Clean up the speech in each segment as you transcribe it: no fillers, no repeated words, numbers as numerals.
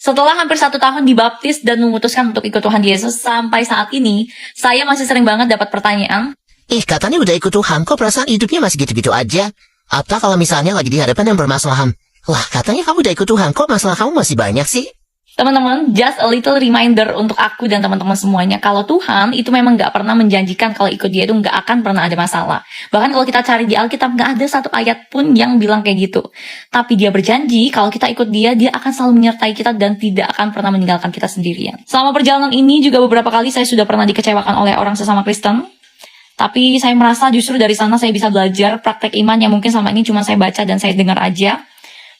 Setelah hampir 1 tahun dibaptis dan memutuskan untuk ikut Tuhan Yesus sampai saat ini, saya masih sering banget dapat pertanyaan, Katanya udah ikut Tuhan, kok perasaan hidupnya masih gitu-gitu aja? Atau kalau misalnya lagi dihadapan yang bermasalahan, wah katanya kamu udah ikut Tuhan, kok masalah kamu masih banyak sih? teman-teman, just a little reminder untuk aku dan teman-teman semuanya, kalau Tuhan itu memang gak pernah menjanjikan kalau ikut dia itu gak akan pernah ada masalah. Bahkan kalau kita cari di Alkitab, gak ada satu ayat pun yang bilang kayak gitu. Tapi dia berjanji, kalau kita ikut dia akan selalu menyertai kita dan tidak akan pernah meninggalkan kita sendirian. Selama perjalanan ini juga beberapa kali saya sudah pernah dikecewakan oleh orang sesama Kristen. Tapi saya merasa justru dari sana saya bisa belajar praktek iman yang mungkin selama ini cuma saya baca dan saya dengar aja.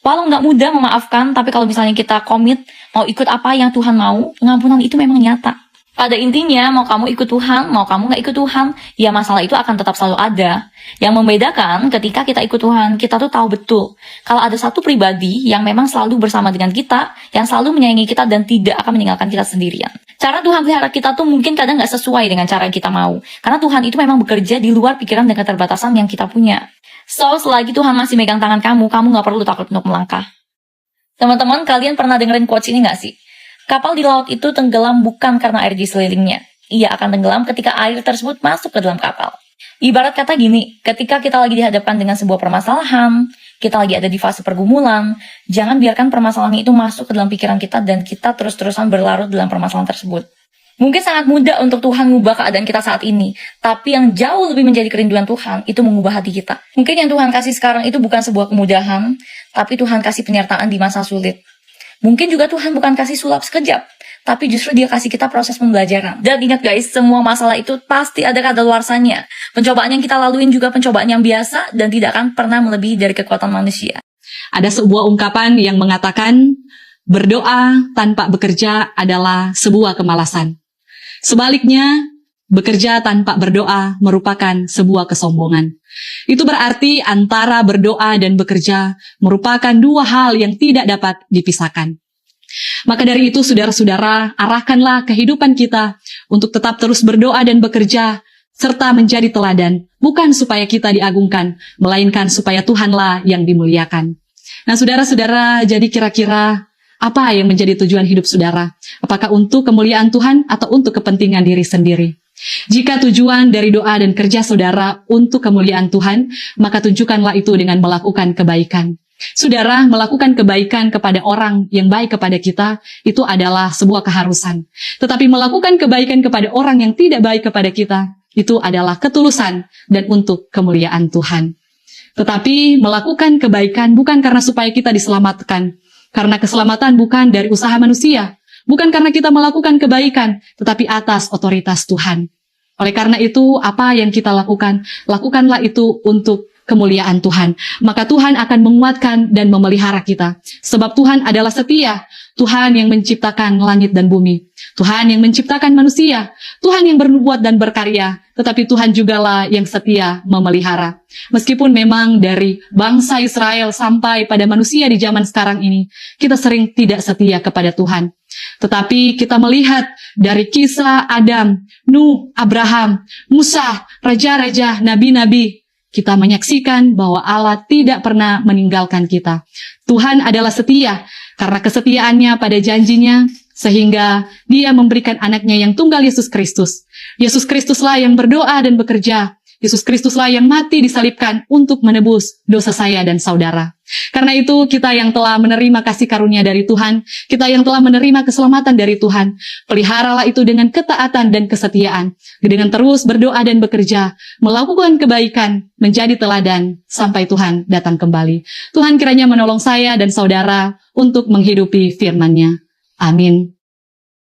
Walau nggak mudah memaafkan, tapi kalau misalnya kita komit, mau ikut apa yang Tuhan mau, pengampunan itu memang nyata. Pada intinya, mau kamu ikut Tuhan, mau kamu nggak ikut Tuhan, ya masalah itu akan tetap selalu ada. Yang membedakan ketika kita ikut Tuhan, kita tuh tahu betul kalau ada satu pribadi yang memang selalu bersama dengan kita, yang selalu menyayangi kita dan tidak akan meninggalkan kita sendirian. Cara Tuhan pelihara kita tuh mungkin kadang nggak sesuai dengan cara yang kita mau. Karena Tuhan itu memang bekerja di luar pikiran dan keterbatasan yang kita punya. So, selagi Tuhan masih megang tangan kamu nggak perlu takut untuk melangkah. Teman-teman, kalian pernah dengerin quotes ini nggak sih? Kapal di laut itu tenggelam bukan karena air di sekelilingnya. Ia akan tenggelam ketika air tersebut masuk ke dalam kapal. Ibarat kata gini, ketika kita lagi dihadapkan dengan sebuah permasalahan, kita lagi ada di fase pergumulan, jangan biarkan permasalahan itu masuk ke dalam pikiran kita dan kita terus-terusan berlarut dalam permasalahan tersebut. Mungkin sangat mudah untuk Tuhan mengubah keadaan kita saat ini, tapi yang jauh lebih menjadi kerinduan Tuhan itu mengubah hati kita. Mungkin yang Tuhan kasih sekarang itu bukan sebuah kemudahan, tapi Tuhan kasih penyertaan di masa sulit. Mungkin juga Tuhan bukan kasih sulap sekejap, tapi justru dia kasih kita proses pembelajaran. Dan ingat guys, semua masalah itu pasti ada kadaluarsanya. Pencobaan yang kita laluin juga pencobaan yang biasa dan tidak akan pernah melebihi dari kekuatan manusia. Ada sebuah ungkapan yang mengatakan, berdoa tanpa bekerja adalah sebuah kemalasan. Sebaliknya, bekerja tanpa berdoa merupakan sebuah kesombongan. Itu berarti antara berdoa dan bekerja merupakan dua hal yang tidak dapat dipisahkan. Maka dari itu, saudara-saudara, arahkanlah kehidupan kita untuk tetap terus berdoa dan bekerja, serta menjadi teladan, bukan supaya kita diagungkan, melainkan supaya Tuhanlah yang dimuliakan. Nah, saudara-saudara, jadi kira-kira apa yang menjadi tujuan hidup saudara? Apakah untuk kemuliaan Tuhan atau untuk kepentingan diri sendiri? Jika tujuan dari doa dan kerja saudara untuk kemuliaan Tuhan, maka tunjukkanlah itu dengan melakukan kebaikan. Saudara, melakukan kebaikan kepada orang yang baik kepada kita, itu adalah sebuah keharusan. Tetapi melakukan kebaikan kepada orang yang tidak baik kepada kita, itu adalah ketulusan dan untuk kemuliaan Tuhan. Tetapi melakukan kebaikan bukan karena supaya kita diselamatkan, karena keselamatan bukan dari usaha manusia, bukan karena kita melakukan kebaikan, tetapi atas otoritas Tuhan. Oleh karena itu, apa yang kita lakukan, lakukanlah itu untuk kemuliaan Tuhan. Maka Tuhan akan menguatkan dan memelihara kita. Sebab Tuhan adalah setia, Tuhan yang menciptakan langit dan bumi, Tuhan yang menciptakan manusia, Tuhan yang bernubuat dan berkarya, tetapi Tuhan jugalah yang setia memelihara. Meskipun memang dari bangsa Israel sampai pada manusia di zaman sekarang ini, kita sering tidak setia kepada Tuhan. Tetapi kita melihat dari kisah Adam, Nuh, Abraham, Musa, raja-raja, nabi-nabi, kita menyaksikan bahwa Allah tidak pernah meninggalkan kita. Tuhan adalah setia, karena kesetiaannya pada janjinya, sehingga dia memberikan anaknya yang tunggal Yesus Kristus. Yesus Kristuslah yang berdoa dan bekerja. Yesus Kristuslah yang mati disalibkan untuk menebus dosa saya dan saudara. Karena itu kita yang telah menerima kasih karunia dari Tuhan, kita yang telah menerima keselamatan dari Tuhan, peliharalah itu dengan ketaatan dan kesetiaan, dengan terus berdoa dan bekerja, melakukan kebaikan, menjadi teladan sampai Tuhan datang kembali. Tuhan kiranya menolong saya dan saudara untuk menghidupi firman-Nya. Amin.